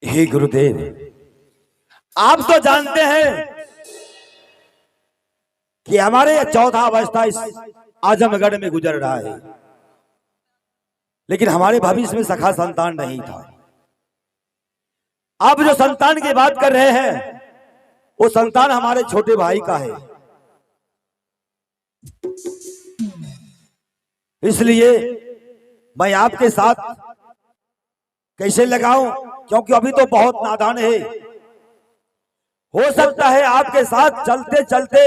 हे गुरुदेव, आप तो जानते हैं कि हमारे 14 अवस्था इस आजमगढ़ में गुजर रहा है, लेकिन हमारे भविष्य में सखा संतान नहीं था। आप जो संतान की बात कर रहे हैं वो संतान हमारे छोटे भाई का है। इसलिए मैं आपके साथ कैसे लगाऊं, क्योंकि अभी तो बहुत नादान है। हो सकता है आपके साथ चलते चलते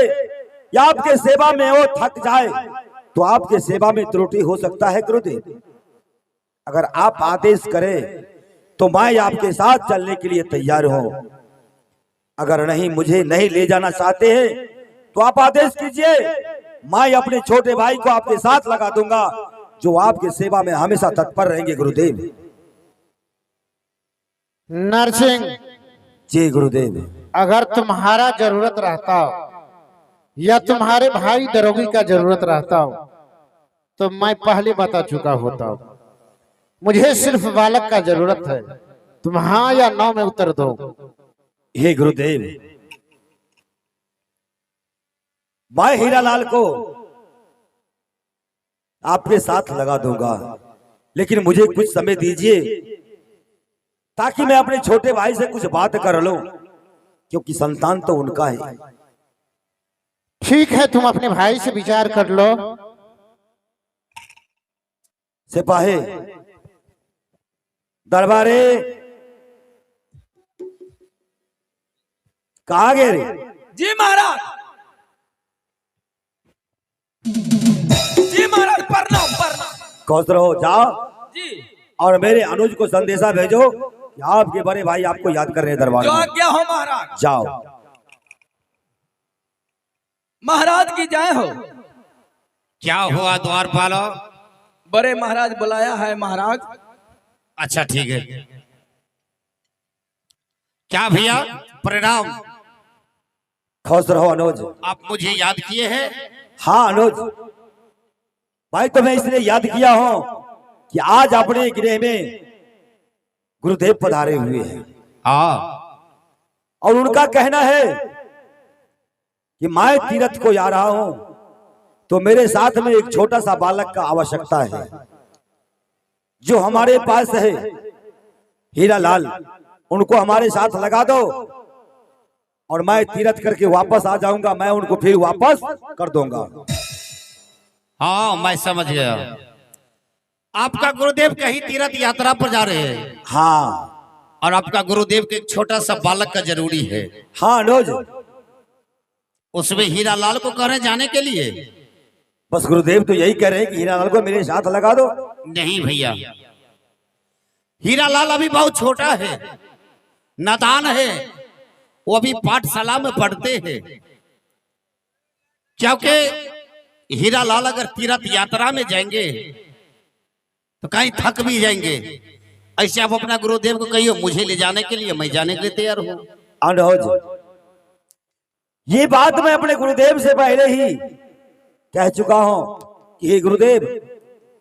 या आपके सेवा में वो थक जाए तो आपके सेवा में त्रुटि हो सकता है गुरुदेव। अगर आप आदेश करें तो मैं आपके साथ चलने के लिए तैयार हूं। अगर नहीं, मुझे नहीं ले जाना चाहते हैं तो आप आदेश कीजिए, मैं अपने छोटे भाई को आपके साथ लगा दूंगा जो आपकी सेवा में हमेशा तत्पर रहेंगे गुरुदेव। नरसिंह जी गुरुदेव। अगर तुम्हारा जरूरत रहता हो या तुम्हारे भाई दरोगी का जरूरत रहता हो तो मैं पहले बता चुका होता हूँ। मुझे सिर्फ बालक का जरूरत है, तुम हाँ या नौ में उत्तर दो। हे गुरुदेव, मैं हीरालाल को आपके साथ लगा दूंगा, लेकिन मुझे कुछ समय दीजिए ताकि मैं अपने छोटे भाई से कुछ बात कर लूं, क्योंकि संतान तो उनका है। ठीक है, तुम अपने भाई से विचार कर लो। सिपाही दरबारे कहाँ गए रे? जी महाराज, जी महाराज, प्रणाम प्रणाम। खुश रहो, जाओ जी। और मेरे अनुज को संदेशा भेजो कि आपके बड़े भाई आपको याद कर रहे हैं दरबार जो में। आज्ञा हो महाराज। जाओ। महाराज की जय हो। क्या हुआ द्वारपालो? बड़े महाराज बुलाया है महाराज। अच्छा ठीक है। क्या भैया? प्रणाम। खुश रहो अनुज। आप मुझे याद किए हैं? हाँ अनुज भाई, तो मैं इसलिए याद किया हूं कि आज अपने गृह में गुरुदेव पधारे हुए हैं। हाँ। और उनका कहना है कि मैं तीर्थ को जा रहा हूं तो मेरे साथ में एक छोटा सा बालक का आवश्यकता है जो हमारे पास है, हीरालाल। उनको हमारे साथ लगा दो और मैं तीर्थ करके वापस आ जाऊंगा, मैं उनको फिर वापस कर दूंगा। हाँ मैं समझ गया। आपका गुरुदेव कहीं तीर्थ यात्रा पर जा रहे हैं? हाँ। और आपका गुरुदेव के एक छोटा सा बालक का जरूरी है। हाँ अनुज। उसमें हीरालाल को कह रहे जाने के लिए? बस गुरुदेव तो यही कह रहे हैं कि हीरालाल को मेरे साथ लगा दो। नहीं भैया, हीरालाल अभी बहुत छोटा है, नादान है। वो अभी पाठशाला में पढ़ते हैं। क्योंकि हीरालाल अगर तीर्थ यात्रा में जाएंगे तो कहीं थक भी जाएंगे। ऐसे आप अपना गुरुदेव को कहिए मुझे ले जाने के लिए, मैं जाने के लिए तैयार हूं। अनुज, ये बात मैं अपने गुरुदेव से पहले ही कह चुका हूं कि हे गुरुदेव,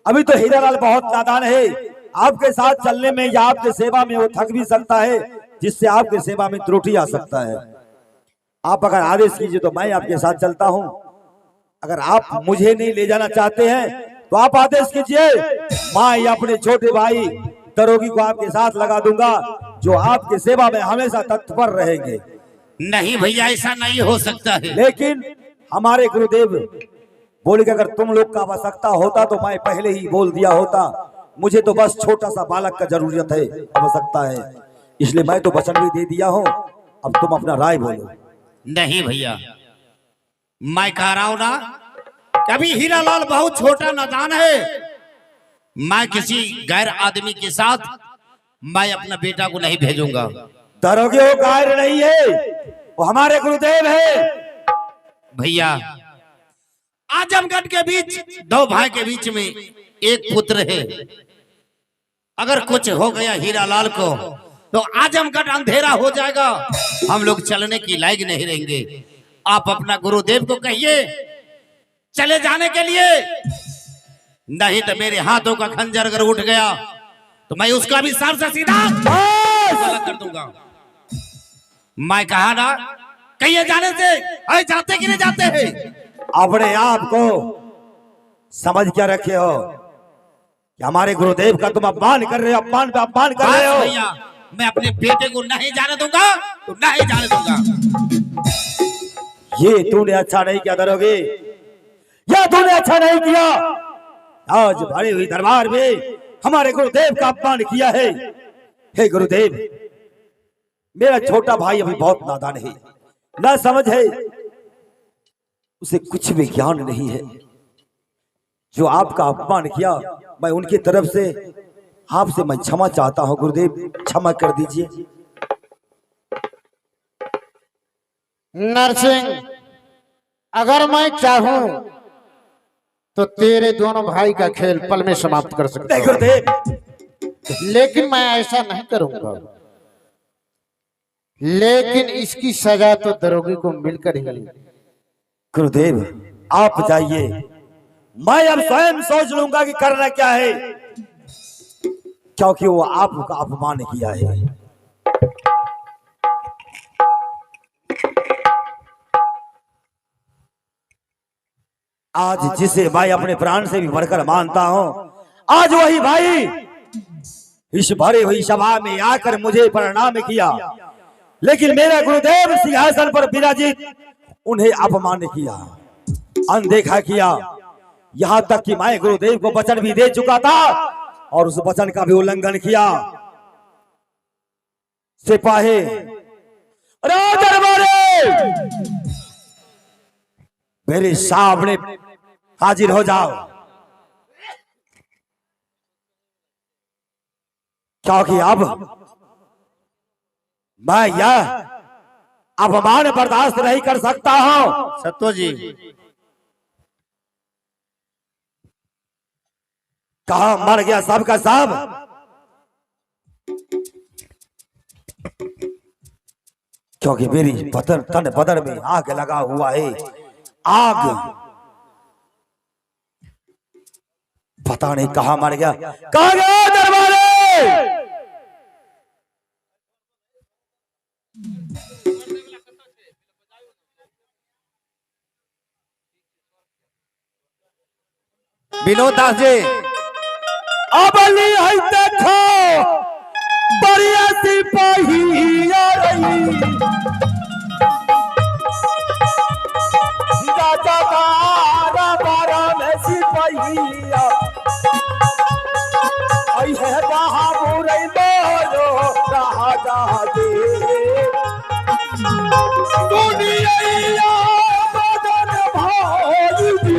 अभी तो हीरालाल बहुत नादान है। आपके साथ चलने में या आपके सेवा में वो थक भी सकता है, जिससे आपके सेवा में त्रुटि आ सकता है। आप अगर आदेश कीजिए तो मैं आपके साथ चलता हूं। अगर आप मुझे नहीं ले जाना चाहते हैं तो आप आदेश कीजिए, मैं अपने छोटे भाई दरोगी को आपके साथ लगा दूंगा जो आपकी सेवा में हमेशा तत्पर रहेंगे। नहीं भैया, ऐसा नहीं हो सकता है। लेकिन हमारे गुरुदेव बोले कि अगर तुम लोग का आवश्यकता होता तो मैं पहले ही बोल दिया होता। मुझे तो बस छोटा सा बालक का जरूरत है, आवश्यकता है, इसलिए मैं तो वचन भी दे दिया हूं। अब तुम अपना राय बोलो। नहीं भैया, मैं कह रहा हूं ना कि अभी हीरालाल बहुत छोटा नादान है। मैं किसी गैर आदमी के साथ मैं अपना बेटा को नहीं भेजूंगा। दरोगे वो गैर नहीं है, वो हमारे गुरुदेव है। भैया, आजमगढ़ के बीच दो भाई के बीच में एक पुत्र है। अगर कुछ हो गया हीरालाल को तो आजमगढ़ अंधेरा हो जाएगा, हम लोग चलने की लायक नहीं रहेंगे। आप अपना गुरुदेव को कहिए चले जाने के लिए, नहीं तो मेरे हाथों का खंजर अगर उठ गया तो मैं उसका भी सर से सीधा अलग कर दूंगा। मैं कहा ना कहीं जाने से, अरे जाते कि नहीं जाते हैं? अपने आप को समझ क्या रखे हो कि हमारे गुरुदेव का तुम अपमान कर रहे हो, अपमान पे अपमान कर रहे बस हो। भैया, मैं अपने बेटे को नहीं जाने दूंगा तो नहीं जाने दूंगा। ये तूने अच्छा नहीं किया दरोगे, या तूने अच्छा नहीं किया। आज भरी हुई दरबार में हमारे गुरुदेव का अपमान किया है। हे गुरुदेव, मेरा छोटा भाई अभी बहुत नादान है, ना समझ है, उसे कुछ भी ज्ञान नहीं है। जो आपका अपमान किया, मैं उनकी तरफ से आपसे मैं क्षमा चाहता हूं गुरुदेव, क्षमा कर दीजिए। नरसिंह, अगर मैं चाहूं तो तेरे दोनों भाई का खेल पल में समाप्त कर सकता नहीं हूं, गुरुदेव, लेकिन मैं ऐसा नहीं करूंगा। लेकिन इसकी सजा तो दरोगी को मिलकर ही। गुरुदेव आप जाइए, मैं अब स्वयं सोच लूंगा कि करना क्या है, क्योंकि वो आपका अपमान किया है। आज जिसे भाई अपने प्राण से भी बढ़कर मानता हूं, आज वही भाई इस भरी हुई सभा में आकर मुझे प्रणाम किया, लेकिन मेरा गुरुदेव सिंहासन पर विराजित उन्हें अपमान किया, अनदेखा किया। यहां तक कि मैं गुरुदेव को वचन भी दे चुका था और उस वचन का भी उल्लंघन किया। सिपाही, दरबारे, मेरे सामने हाजिर हो जाओ, क्योंकि अब मैं यह अपमान बर्दाश्त नहीं कर सकता हूं। सत्तो जी, कहा मर गया सब का सब। क्योंकि मेरी बदन तन बदन में आग लगा हुआ है, आग। पता नहीं कहां मर गया, कहां गया दरबारे। विनोद दास जी, अबली है देखो बढ़िया सिपाही आ रही, राजा का बारा में सिपाही आई है, कहा बुरे बोलो राजा दे दुनिया मदन भाई जी।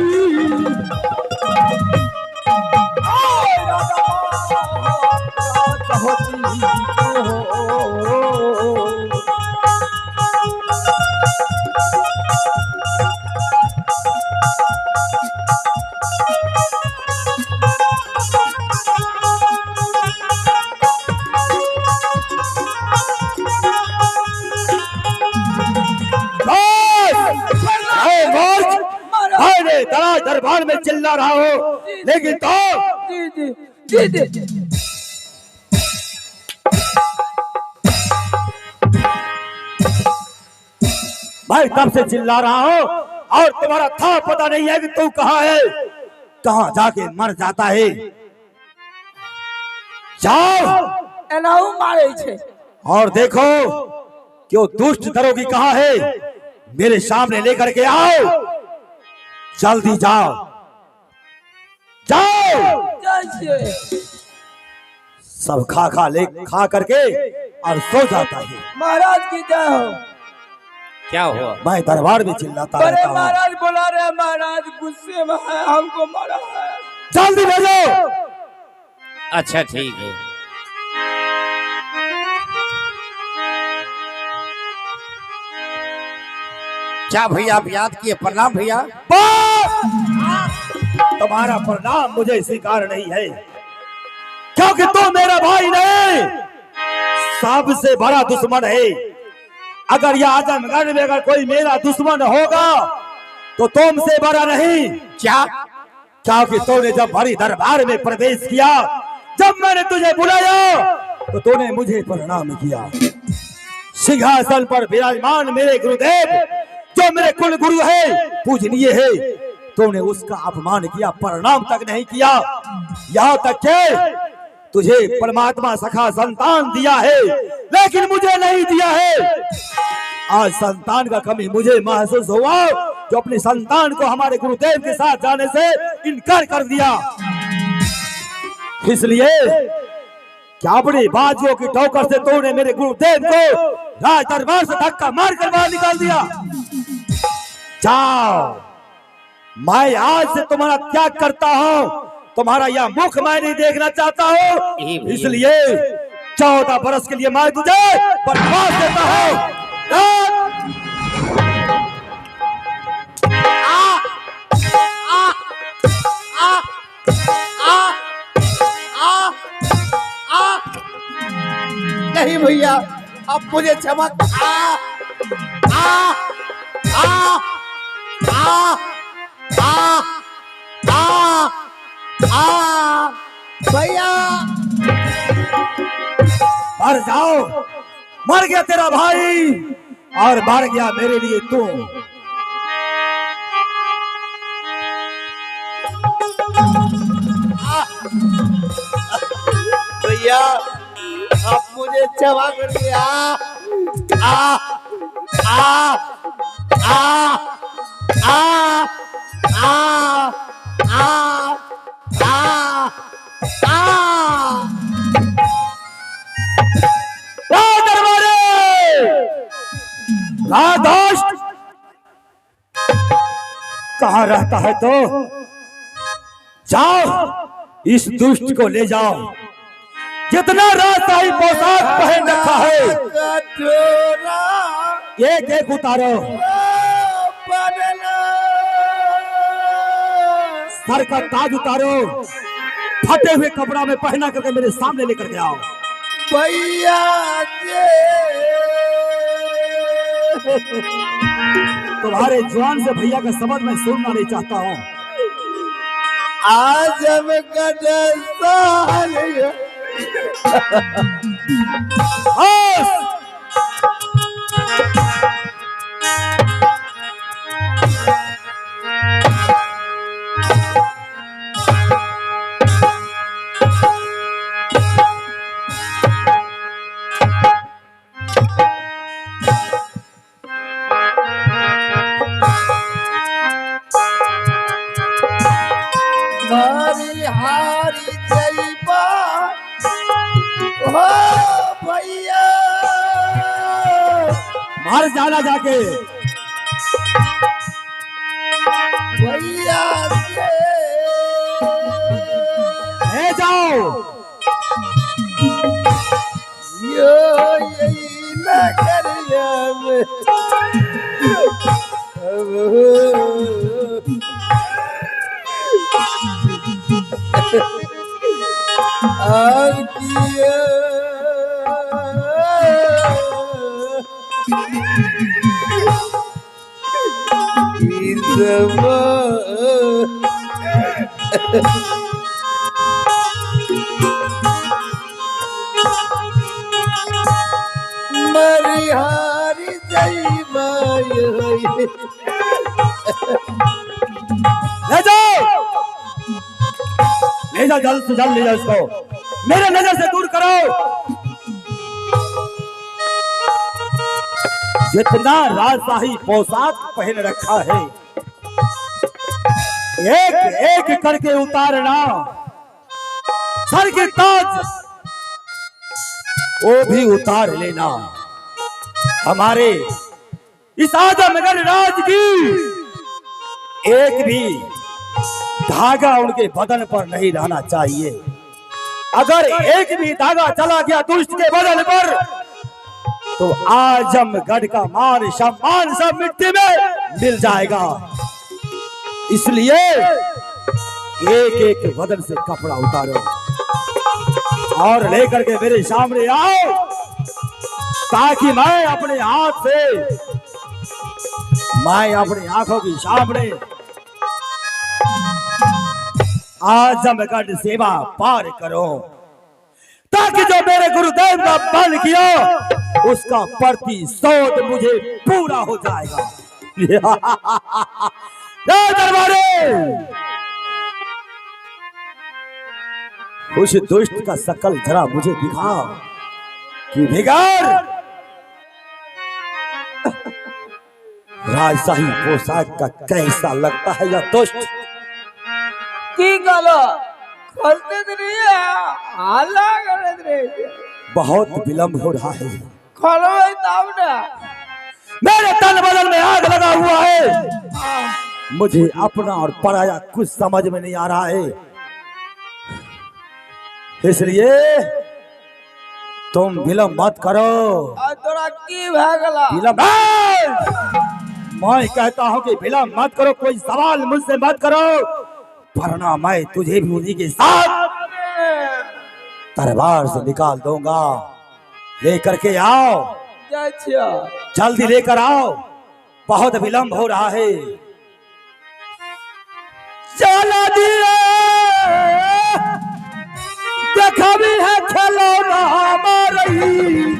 दरबार में चिल्ला रहा हो, लेकिन तो जी जी जी जी। भाई तब से चिल्ला रहा हूं और तुम्हारा था पता नहीं है कि तू कहां है, कहां जाके मर जाता है। जाओ एनाहू मारे छे और देखो कि वो दुष्ट दरोगी कहां है, मेरे सामने लेकर के आओ, जल्दी जाओ जाओ। जय सब खा करके और सो जाता है। महाराज की जय हो। क्या हुआ? मैं दरबार में चिल्लाता बड़े रहता हूँ, महाराज बुला रहे हैं, महाराज गुस्से में है, हमको मारा है। जल्दी भेजो। अच्छा ठीक है। क्या भैया आप याद किए? प्रणाम भैया। बस! तुम्हारा प्रणाम मुझे स्वीकार नहीं है, क्योंकि तू मेरा भाई नहीं, सबसे बड़ा दुश्मन है। अगर यह आजमगढ़ में अगर कोई मेरा दुश्मन होगा तो तुमसे बड़ा नहीं। क्या? क्योंकि तूने जब बड़ी दरबार में प्रवेश किया, जब मैंने तुझे बुलाया तो तूने मुझे प्रणाम किया। सिंहासन पर विराजमान मेरे गुरुदेव, जो मेरे कुल गुरु है, पूजनीय है, तूने उसका अपमान किया, प्रणाम तक नहीं किया। यहाँ तक के तुझे परमात्मा सखा संतान दिया है, लेकिन मुझे नहीं दिया है। आज संतान का कमी मुझे महसूस हुआ, जो अपनी संतान को हमारे गुरुदेव के साथ जाने से इनकार कर दिया। इसलिए क्या अपनी बाजुओं की ठोकर से तूने मेरे गुरुदेव को राज दरबार से धक्का मार कर बाहर निकाल दिया। जाओ, मैं आज से तुम्हारा त्याग करता हूँ, तुम्हारा यह मुख मैं नहीं देखना चाहता हूँ। इसलिए 14 बरस के लिए मैं तुझे वनवास देता हूँ। नहीं भैया, अब मुझे क्षमा। भैया मर जाओ, मर गया तेरा भाई और मर गया मेरे लिए तू। भैया आप मुझे क्षमा कर दिया। आ आ आ आ आ आ आ राधोष्ट कहाँ रहता है? तो जाओ, इस दुष्ट को ले जाओ, जितना राजशाही पोशाक पहन रखा है एक एक उतारो, सर का ताज उतारो, फटे हुए कपड़ा में पहना करके मेरे सामने लेकर के आओ। भैया तुम्हारे जवान से भैया का शब्द मैं सुनना नहीं चाहता हूँ। आज हम हारी हारी जईबा हो भैया, मार जाना जाके भैया ले जाओ। यो यही न करिया और किया मरिहारी जईबा ले जाओ, ले जाओ, जल्द से जल्द ले जाओ इसको, मेरे नजर से दूर करो। जितना राजशाही पोशाक पहन रखा है एक एक करके उतारना, सर के ताज वो भी उतार लेना। हमारे इस आजमगढ़ राज की एक भी धागा उनके बदन पर नहीं रहना चाहिए। अगर एक भी धागा चला गया दुष्ट के बदन पर, तो आजमगढ़ का मान सम्मान सब मिट्टी में मिल जाएगा। इसलिए एक एक बदन से कपड़ा उतारो और लेकर के मेरे सामने आओ, ताकि मैं अपने हाथ से, मैं अपनी आंखों के सामने आजमगढ़ सेवा पार करो। ताकि जो मेरे गुरुदेव का बल किया उसका प्रतिशोध मुझे पूरा हो जाएगा। दरबारे, उस दुष्ट का शकल जरा मुझे दिखा कि बिगाड़ राजशाही पोशाक का कैसा लगता है यह दुष्ट। की गलो खोलते नहीं है, हल्ला करते रहे। बहुत विलंब हो रहा है, खोलो तब ना। मेरे तन बदन में आग लगा हुआ है। मुझे अपना और पराया कुछ समझ में नहीं आ रहा है, इसलिए तुम विलंब मत करो। तोरा की भागला विलंब, मैं कहता हूँ कि विलंब मत करो, कोई सवाल मुझसे मत करो, वरना मैं तुझे भी उन्हीं के साथ तलवार से निकाल दूंगा। लेकर के आओ, जल्दी लेकर आओ, बहुत विलंब हो रहा है। चला दिया देखा भी है खिलौना हमारी,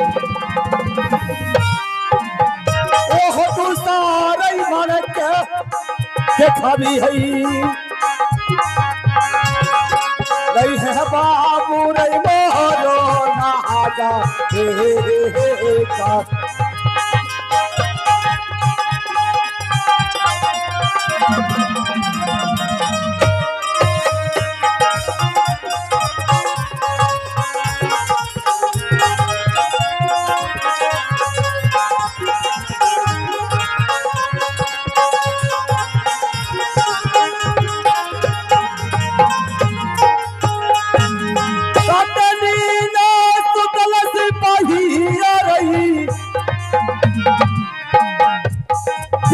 ओहो तू सारे मन के देखा भी है, नहीं है बाबू रे मोरो ना आजा का।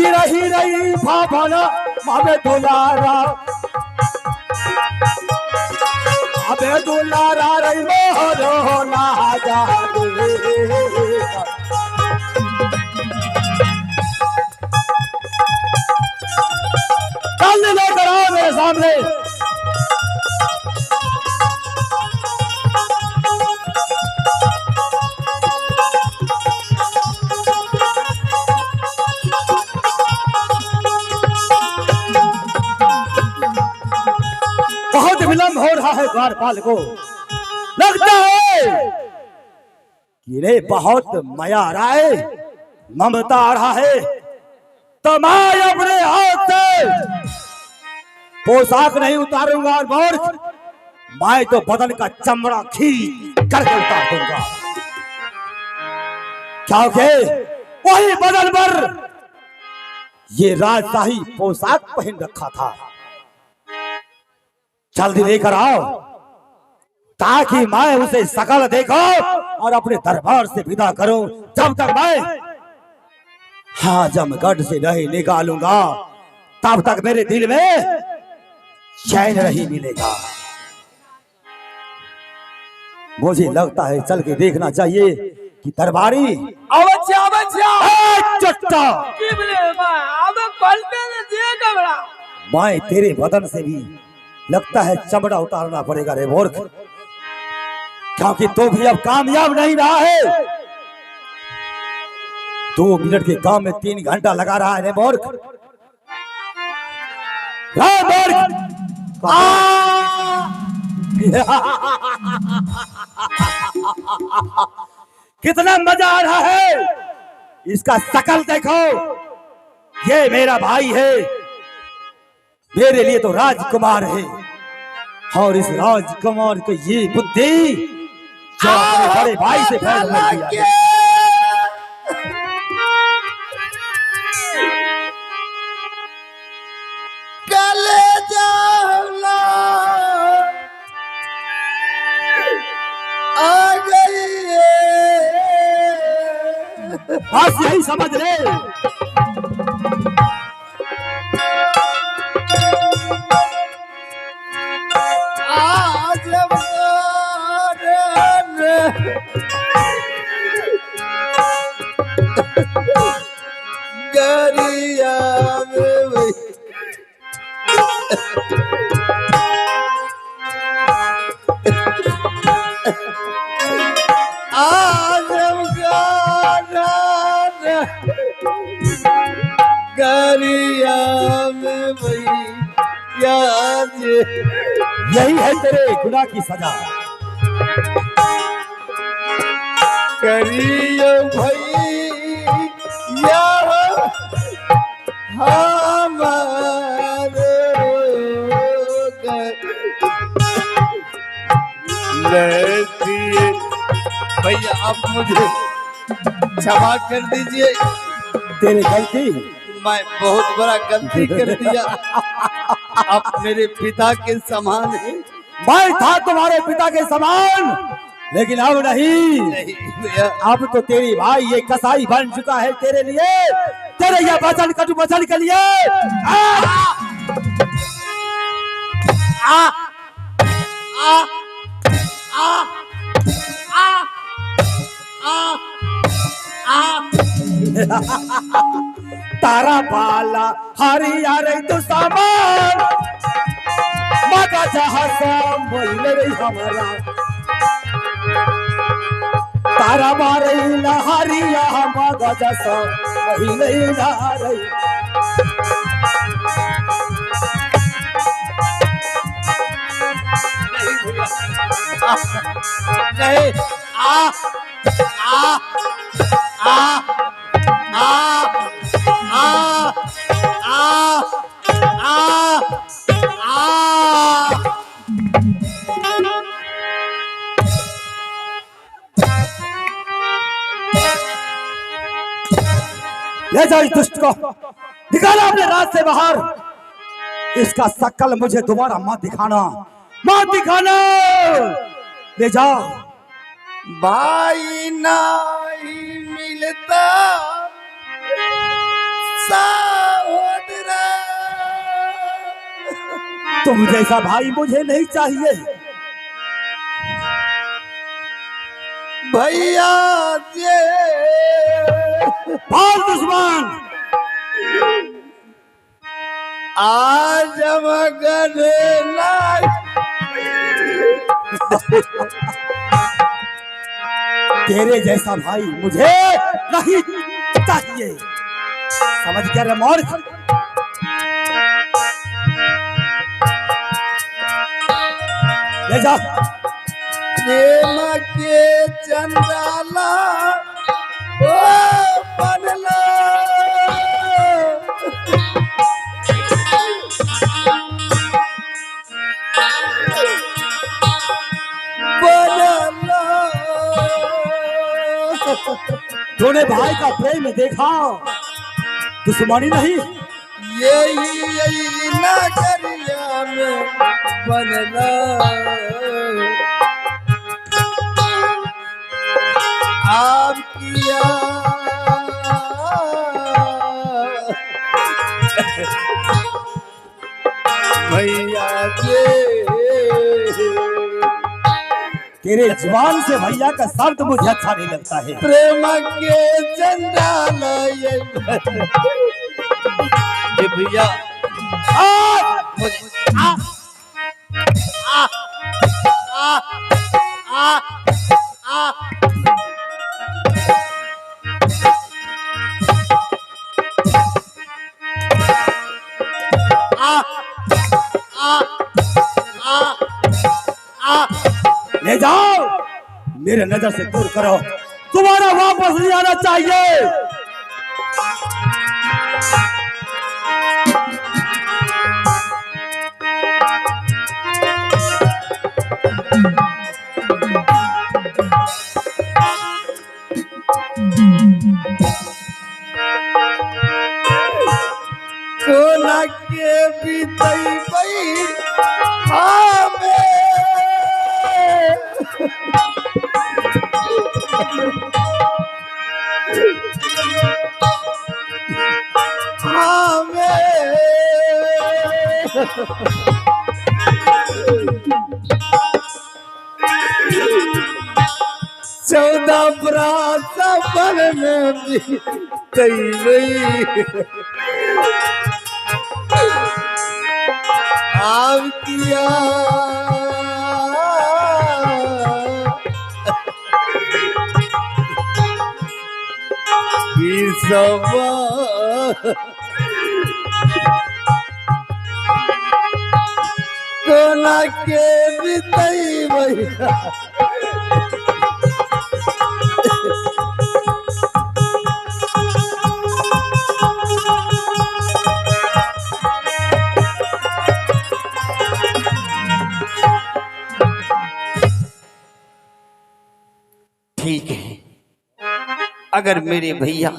रही रही भावना मामे दुलारा, अबे दुलारा रही मोहरो ना जा चल लेकर आओ मेरे सामने। बहुत विलंब हो रहा है, द्वारपाल को लगता है कि रे बहुत माया आ रहा है, ममता आ रहा है, तो मैं अपने हाथ से पोशाक नहीं उतारूंगा और मूर्ख, मैं तो बदन का चमड़ा खींच करके उतार दूंगा, क्योंकि वही बदन पर ये राजशाही पोशाक पहन रखा था। जल्दी लेकर आओ ताकि मैं उसे शकल देखो और अपने दरबार से विदा करूं। जब तक मैं आजमगढ़ से नहीं निकालूंगा तब तक मेरे दिल में चैन नहीं मिलेगा। मुझे लगता है चल के देखना चाहिए कि दरबारी चट्टा मैं तेरे बदन से भी लगता है चमड़ा उतारना पड़ेगा रे मूर्ख, क्योंकि तो भी अब कामयाब नहीं रहा है। 2 मिनट के काम में 3 घंटा लगा रहा है रे मूर्ख। कितना मजा आ रहा है, इसका शकल देखो, ये मेरा भाई है, मेरे लिए तो राजकुमार है, और इस राजकुमार को ये बुद्धि जो अपने बड़े भाई से फैल रही है। बस यही समझ ले। गरिया में गरिया में भैया जे यही है तेरे गुनाह की सजा। करियो भैया हमारे भैया आप मुझे क्षमा कर दीजिए, तेरी गलती मैं बहुत बड़ा गलती कर दिया। आप मेरे पिता के समान हैं। मैं था तुम्हारे पिता के समान, लेकिन अब नहीं। नहीं भैया, अब तो तेरी भाई ये कसाई बन चुका है तेरे लिए, तेरे ये वचन कटु वचन के लिए। तारा बाला हरिया रे तू सामान मगा जहां संभल रे हमारा। तारा मारे हरिया मगा जसा महीने ना रे। नहीं ले जाओ इस दुष्ट को, निकालो अपने राज से बाहर। इसका शकल मुझे दोबारा मत दिखाना, मत दिखाना। ले जाओ। भाई नहीं मिलता सहोदरा, तुम जैसा भाई मुझे नहीं चाहिए। भैया जे भाग दुश्मन। आज मगर तेरे जैसा भाई मुझे नहीं चाहिए, समझ गया रे मूर्ख। ले जा। प्रेम के चंदाला ओ बनला, तूने भाई का प्रेम देखा, दुश्मनी नहीं। यही नगरिया में बनला, आप किया भैया जे तेरे जुबान से भैया का शब्द मुझे अच्छा नहीं लगता है। प्रेम के चंडाल ये भैया ले जाओ, मेरे नजर से दूर करो, तुम्हारा वापस नहीं आना चाहिए। कोना के बीतई पई हमें चौदह बरस बन में बीतई आप किया ई सब कोना के बितई भैया ठीक है, अगर मेरे भैया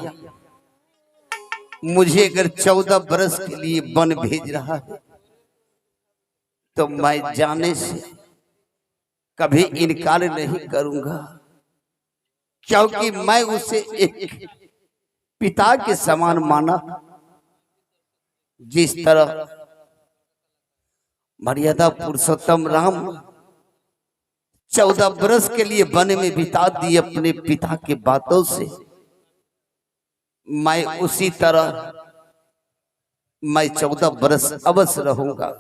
मुझे अगर 14 बरस के लिए वन भेज रहा है तो मैं जाने से कभी इनकार नहीं करूंगा, क्योंकि मैं उसे एक पिता के समान माना। जिस तरह मर्यादा पुरुषोत्तम राम 14 बरस के लिए वन में बिता दिए अपने पिता के बातों से, मैं उसी तरह मैं 14 बरस अवश्य रहूंगा।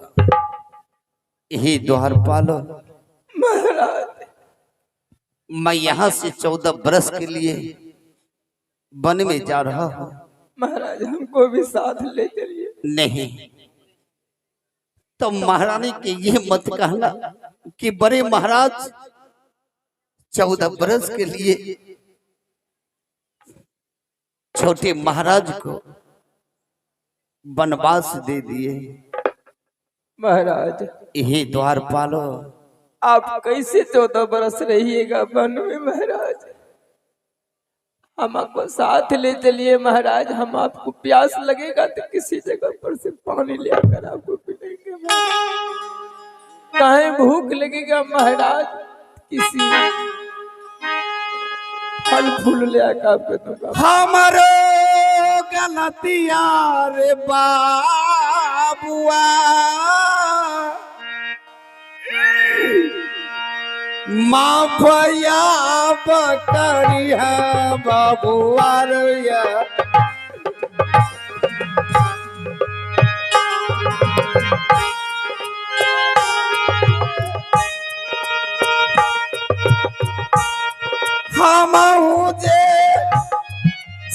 यही द्वारपालो महाराज, मैं यहाँ से 14 बरस के लिए वन में जा रहा हूँ। महाराज हमको भी साथ ले चलिए। नहीं तो महारानी के ये मत कहना कि बड़े महाराज 14 बरस के लिए छोटे महाराज को वनवास दे दिए। महाराज यही द्वारपालो आप कैसे 14 बरस रहिएगा वन में महाराज? हम आपको साथ ले चलिए महाराज। हम आपको प्यास लगेगा तो किसी जगह पर से पानी ले आकर आपको पिलाएंगे महाराज। कहीं भूख लगेगा महाराज, किसी फल फूल ले आकर आपको दूंगा। हमारो गलतिया रे बाबुआ माफया बकरिया बाबुआ रे। हम जे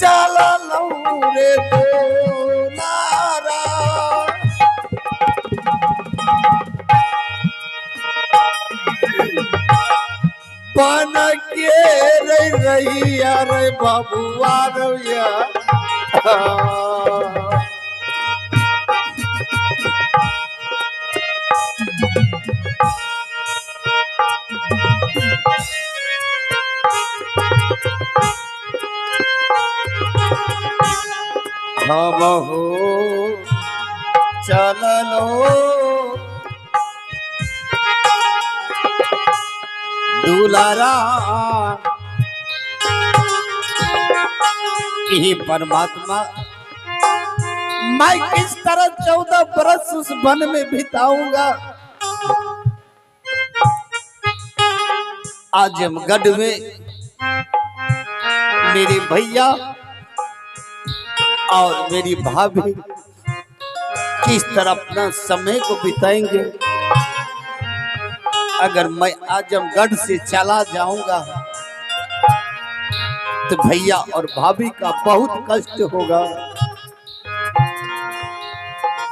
चललौ रे दोनारा बन के रहिया रे बाबुआ रैया। हम हो चललो दुलारा। यही परमात्मा मैं किस तरह 14 बरस उस वन में बिताऊंगा। आजमगढ़ में मेरे भैया और मेरी भाभी किस तरह अपना समय को बिताएंगे। अगर मैं आजमगढ़ से चला जाऊंगा तो भैया और भाभी का बहुत कष्ट होगा।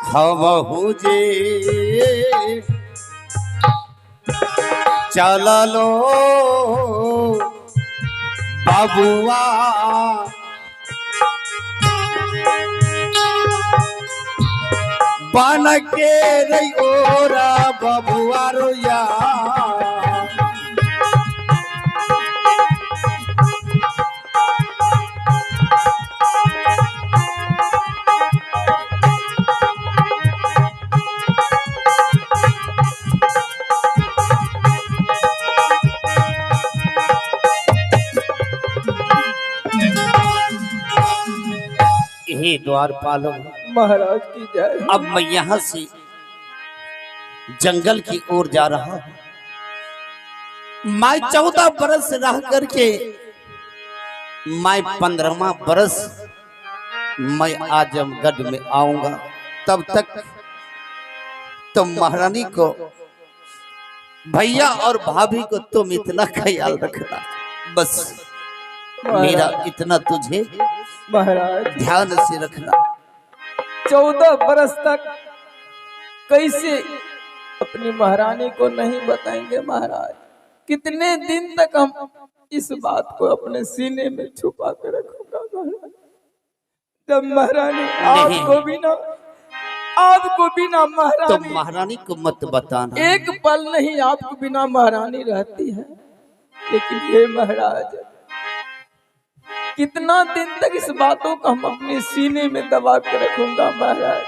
हम जे चला लो बाबुआ बन के रही ओरा बबुआ रोया। हे द्वारपालो महाराज की जय। अब मैं यहाँ से जंगल की ओर जा रहा हूँ। मैं 14 बरस रह करके मैं 15वां बरस मैं आजमगढ़ में आऊंगा। तब तक तो महारानी को भैया और भाभी को तुम इतना ख्याल रखना बस। मेरा इतना तुझे महाराज ध्यान से रखना। 14 बरस तक कैसे अपनी महारानी को नहीं बताएंगे महाराज? कितने दिन तक हम इस बात को अपने सीने में छुपा कर रखूंगा महाराज? जब महारानी आपको बिना तो महारानी महारानी को मत बताना। एक पल नहीं आपको बिना महारानी रहती है। लेकिन ये महाराज कितना दिन तक इस बातों को हम अपने सीने में दबा कर रखूंगा महाराज?